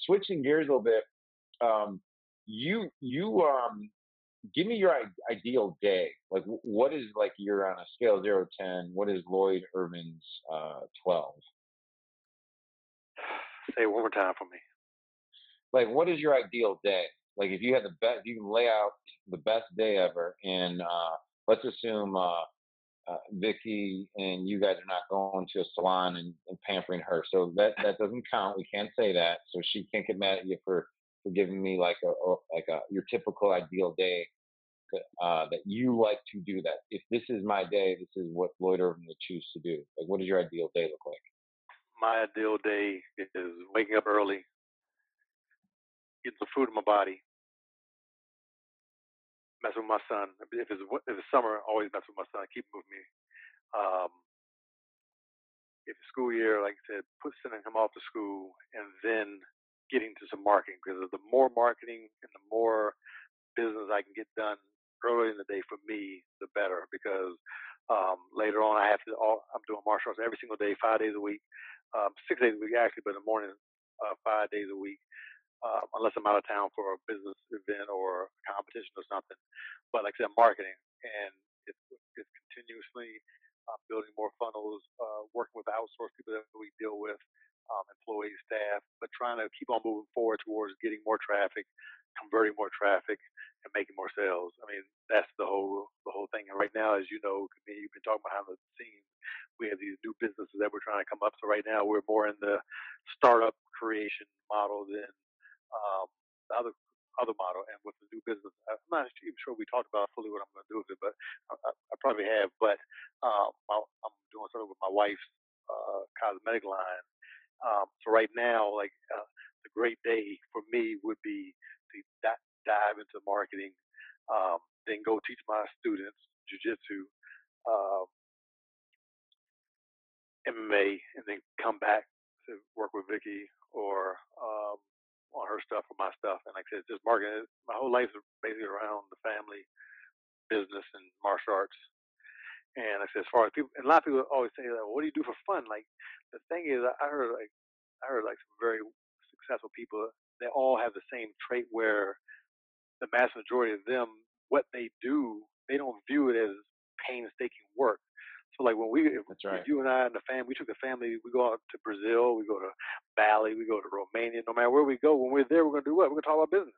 switching gears a little bit, you give me your ideal day. Like, what is like you're on a scale of 0 to 10? What is Lloyd Irvin's 12? Say it one more time for me. Like, what is your ideal day? Like, if you had the best, you can lay out the best day ever, and let's assume Vicky and you guys are not going to a salon and pampering her, so that doesn't count. We can't say that, so she can't get mad at you for giving me like a your typical ideal day that you like to do that. If this is my day, this is what Lloyd Irvin would choose to do. Like, what does your ideal day look like? My ideal day is waking up early, getting some food in my body, messing with my son. If it's summer, I always mess with my son, keep him with me. Um, if it's school year, like I said, sending him off to school and then getting to some marketing because the more marketing and the more business I can get done early in the day for me, the better. Because later on, I'm doing martial arts every single day, 5 days a week, 6 days a week actually, but in the morning, 5 days a week. Unless I'm out of town for a business event or a competition or something. But like I said, marketing and it's continuously building more funnels, working with outsourced people that we deal with, employees, staff, but trying to keep on moving forward towards getting more traffic, converting more traffic, and making more sales. I mean, that's the whole thing. And right now, as you know, you've been talking behind the scenes. We have these new businesses that we're trying to come up. So right now, we're more in the startup creation model than the other model. And with the new business, I'm not even sure we talked about fully what I'm going to do with it, but I probably have. But I'm doing something with my wife's cosmetic line. So right now, like the great day for me would be to dive into marketing, then go teach my students jujitsu, uh, MMA, and then come back to work with Vicky or on her stuff or my stuff. And like I said, just marketing. My whole life is basically around the family business and martial arts. And like I said, as far as people, and a lot of people always say, like, well, "What do you do for fun?" Like the thing is, I heard like some very successful people. They all have the same trait where the vast majority of them, what they do, they don't view it as painstaking work. So like when That's if right. you and I and the family, we took the family, we go out to Brazil, we go to Bali, we go to Romania. No matter where we go, when we're there, we're gonna do what? We're gonna talk about business.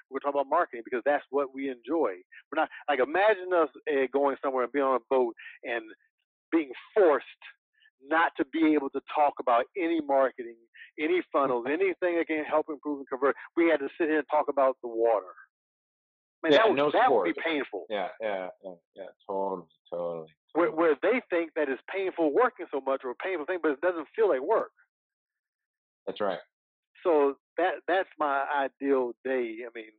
We're gonna talk about marketing because that's what we enjoy. We're not like imagine us going somewhere and being on a boat and being forced not to be able to talk about any marketing, any funnels, anything that can help improve and convert. We had to sit here and talk about the water. Man, Yeah, no that would be sport. painful. Yeah, totally, totally, Where totally. where they think that it's painful working so much or a painful thing, but it doesn't feel like work. That's right. So that's my ideal day. I mean,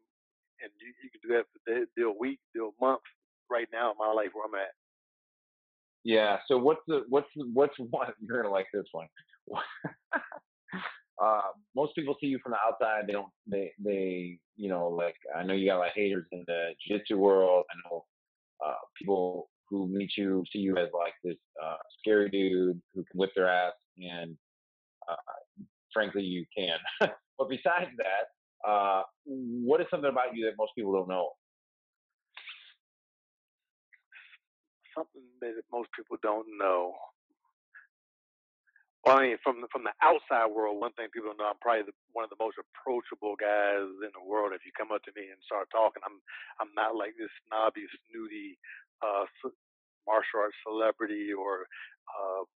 and you can do that for deal week, deal month. Right now in my life where I'm at. Yeah. So what's one you're gonna like this one? Most people see you from the outside. They don't. They like I know you got a lot of haters in the jiu-jitsu world. I know people who meet you see you as like this scary dude who can whip their ass, and uh, frankly, you can. But besides that, what is something about you that most people don't know? Something that most people don't know. Well, I mean, from the outside world, one thing people don't know, I'm probably one of the most approachable guys in the world. If you come up to me and start talking, I'm not like this snobby, snooty martial arts celebrity or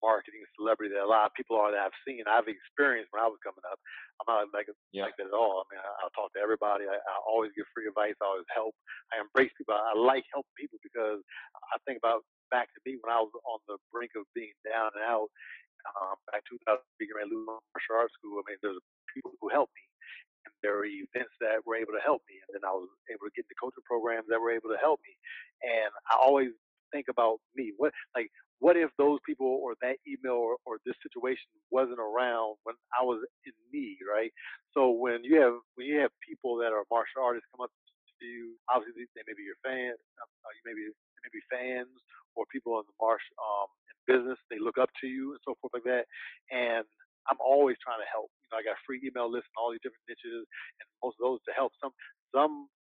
marketing celebrity that a lot of people are that I've seen, I've experienced when I was coming up. I'm not Yeah. like that at all. I mean, I'll talk to everybody. I always give free advice. I always help. I embrace people. I like helping people because I think about back to me when I was on the brink of being down and out back 2000, getting ready to lose my martial arts school. I mean, there's people who helped me, and there were events that were able to help me, and then I was able to get into coaching programs that were able to help me. And I always think about me. What if those people or that email or this situation wasn't around when I was in need, right? So when you have people that are martial artists come up to you, obviously they may be your fans, you may be fans or people in the martial in business. They look up to you and so forth like that. And I'm always trying to help. You know, I got free email lists and all these different niches, and most of those to help. Some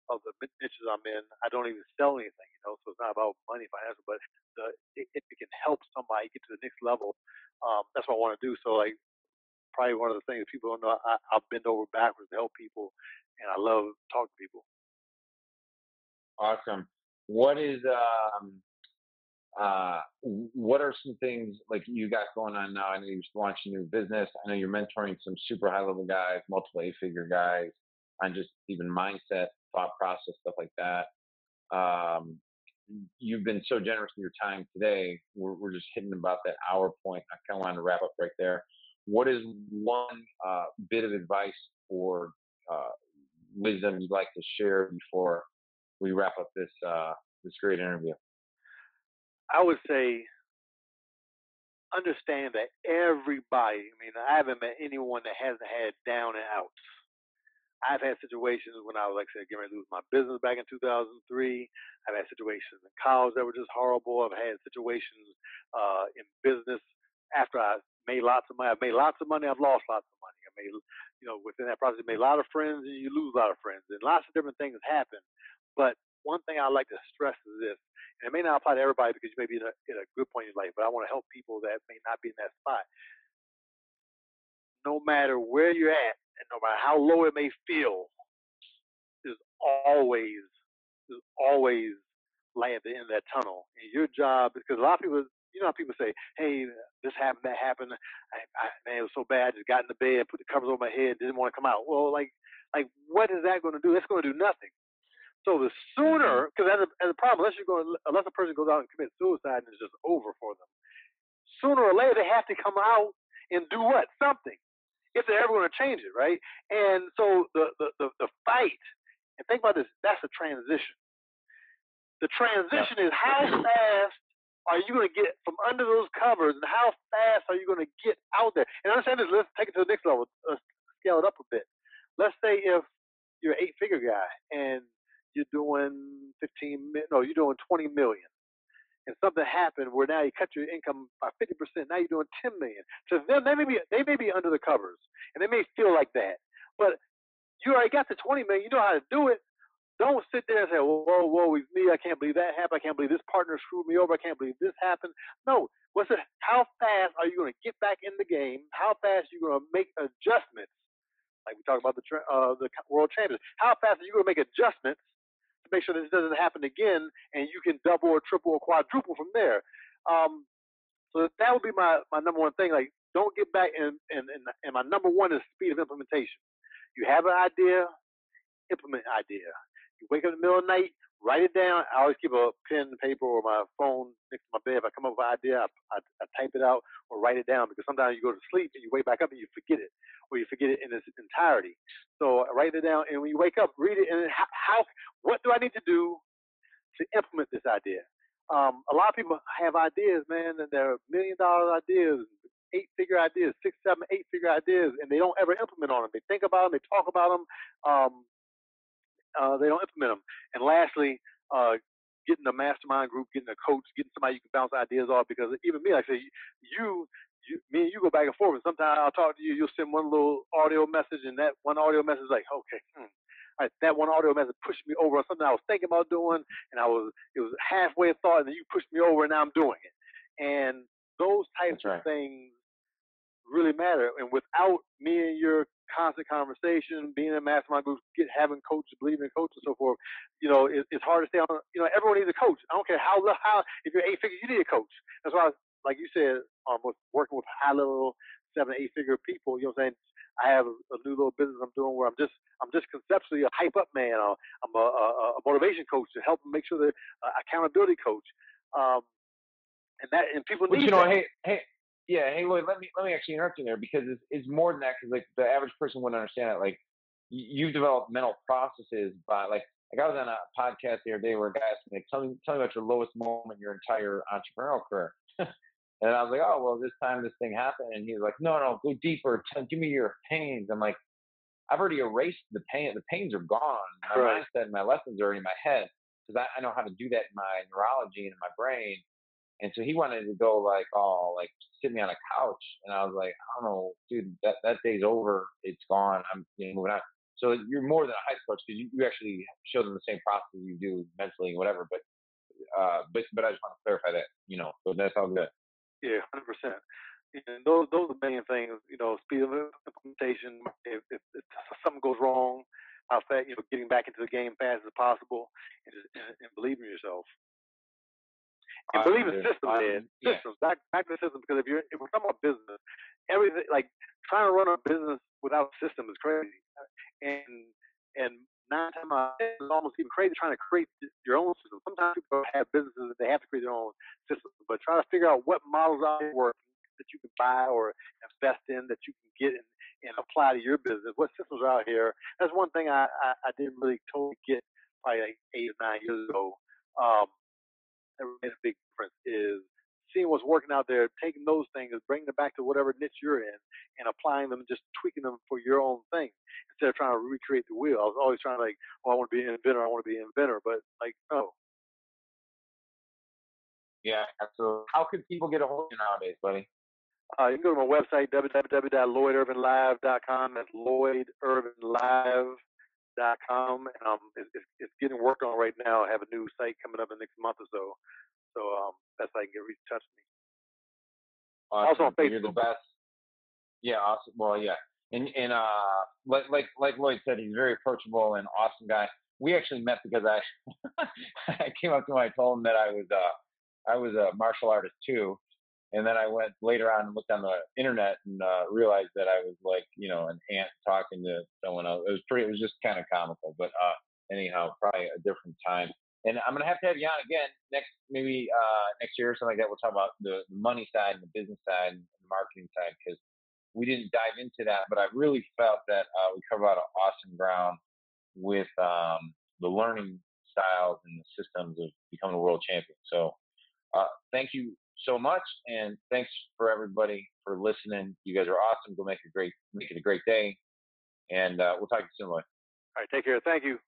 of the niches I'm in, I don't even sell anything. You know, so it's not about money, financial, but if it can help somebody get to the next level, that's what I want to do. So like probably one of the things people don't know, I'll bend over backwards to help people, and I love talking to people. Awesome. What is what are some things like you got going on now? I know you've launched a new business. I know you're mentoring some super high level guys, multiple eight figure guys on just even mindset, thought process, stuff like that. Um, you've been so generous with your time today. We're just hitting about that hour point. I kind of wanted to wrap up right there. What is one bit of advice or uh, wisdom you'd like to share before we wrap up this great interview? I would say understand that everybody. I mean, I haven't met anyone that hasn't had down and outs. I've had situations when I was, like I said, getting ready to lose my business back in 2003. I've had situations in college that were just horrible. I've had situations in business after I made lots of money. I've made lots of money. I've lost lots of money. I made, within that process, made a lot of friends and you lose a lot of friends. And lots of different things happen. But one thing I like to stress is this, and it may not apply to everybody because you may be in a good point in your life, but I want to help people that may not be in that spot. No matter where you're at, and no matter how low it may feel, there's always there's always light at the end of that tunnel. And your job, because a lot of people, you know, how people say, "Hey, this happened, that happened. Man, it was so bad. I just got in the bed, put the covers over my head, didn't want to come out." Well, like what is that going to do? That's going to do nothing. So the Hmm. sooner, because as a problem, unless a person goes out and commits suicide and it's just over for them, sooner or later they have to come out and do what? Something if they're ever going to change it, right? And so the fight And think about this, that's a transition. The Yeah. transition is how fast are you going to get from under those covers, and how fast are you going to get out there? And understand this. Let's take it to the next level. Scale it up a bit. Let's say if you're an 8-figure guy and you're doing you're doing 20 million, and something happened where now you cut your income by 50%. Now you're doing 10 million. So them, they may be under the covers, and they may feel like that, but you already got the 20 million. You know how to do it. Don't sit there and say, whoa, woe is me. I can't believe that happened. I can't believe this partner screwed me over. I can't believe this happened. No. How fast are you going to get back in the game? How fast are you going to make adjustments? Like we talked about the world champions. How fast are you going to make adjustments to make sure this doesn't happen again, and you can double or triple or quadruple from there? So that would be my number one thing. Like, don't get back, and my number one is speed of implementation. You have an idea, implement idea. You wake up in the middle of the night, write it down. I always keep a pen and paper or my phone next to my bed. If I come up with an idea, I type it out or write it down, because sometimes you go to sleep and you wake back up and you forget it, or you forget it in its entirety. So write it down, and when you wake up, read it, and then what do I need to do to implement this idea? A lot of people have ideas, man, and they're $1 million ideas, 8-figure ideas, 6, 7, 8-figure ideas, and they don't ever implement on them. They think about them, they talk about them, they don't implement them. And lastly, getting a mastermind group, getting a coach, getting somebody you can bounce ideas off. Because even me, like I say, me and you go back and forth. And sometimes I'll talk to you. You'll send one little audio message, and that one audio message is like, okay, that one audio message pushed me over on something I was thinking about doing, and it was halfway a thought, and then you pushed me over, and now I'm doing it. And those types of things really matter. And without me and your constant conversation, being in mastermind groups, having coaches, believing in coaches, and so forth, it's hard to stay on. Everyone needs a coach. I don't care how if you're 8-figure, you need a coach. That's why, like you said, working with high level 7, 8-figure people. You know what I'm saying? I have a new little business I'm doing where I'm just conceptually a hype up man. I'm a motivation coach to help them make sure they're accountability coach. And people need that. Hey Lloyd, let me actually interrupt you there, because it's more than that. Because like the average person wouldn't understand it. Like you've developed mental processes by like I was on a podcast the other day where a guy asked me, tell me about your lowest moment in your entire entrepreneurial career. And I was like, oh well, this time this thing happened, and he was like, no, go deeper. Give me your pains. I'm like, I've already erased the pain. The pains are gone. My mindset and my lessons are already in my head, because I know how to do that in my neurology and in my brain. And so he wanted to go like sit me on a couch, and I was like, I don't know, dude, that day's over. It's gone. I'm moving on. So you're more than a hype coach, because you actually show them the same process you do mentally and whatever. But I just want to clarify that, but that's all good. Yeah, 100%. And those are the main things. Speed of implementation. If something goes wrong, how fast, getting back into the game fast as possible, and believe in yourself. And believe in systems, man. Systems. Back to the system, because if we're talking about business, everything, like trying to run a business without a system is crazy. And 9 times out of 10, it's almost even crazy trying to create your own system. Sometimes people have businesses that they have to create their own system, but try to figure out what models are working that you can buy or invest in, that you can get and apply to your business. What systems are out here? That's one thing I didn't really totally get probably like 8 or 9 years ago. That made a big difference is seeing what's working out there, taking those things, bringing them back to whatever niche you're in, and applying them, just tweaking them for your own thing instead of trying to recreate the wheel. I was always trying to I want to be an inventor, but no. Yeah, absolutely. How could people get a hold of you nowadays, buddy? You can go to my website, www.lloydirvinlive.com. That's lloydirvinlive.com. It's getting worked on right now. I have a new site coming up in the next month or so. So that's how you can reach touch me. Awesome. Also on Facebook. You're the best. Yeah, awesome. Well, yeah. And like Lloyd said, he's very approachable and awesome guy. We actually met because I came up to him. I told him that I was a martial artist too. And then I went later on and looked on the internet and realized that I was like, an ant talking to someone else. It was just kind of comical, but anyhow, probably a different time. And I'm going to have you on again next year or something like that. We'll talk about the money side and the business side and the marketing side, because we didn't dive into that, but I really felt that we covered a lot of awesome ground. with the learning styles and the systems of becoming a world champion. So thank you so much, and thanks for everybody for listening. You guys are awesome. Go make it a great day, and we'll talk to you soon, Lloyd. All right, take care. Thank you.